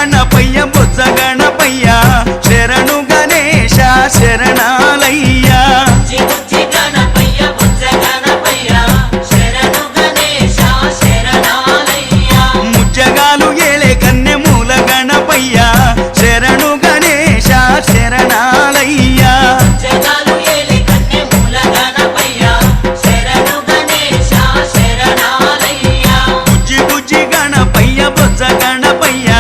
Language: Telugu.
గణపయ్య బొజ్జ గణపయ్య శరణు గణేశ శరణాలయ్యా ముజ్జగాలు ఏలే కన్నె మూల గణపయ్య శరణు గణేశ శరణాలయ్యా బుజ్జి బుజ్జి గణపయ్య బొజ్జ గణపయ్య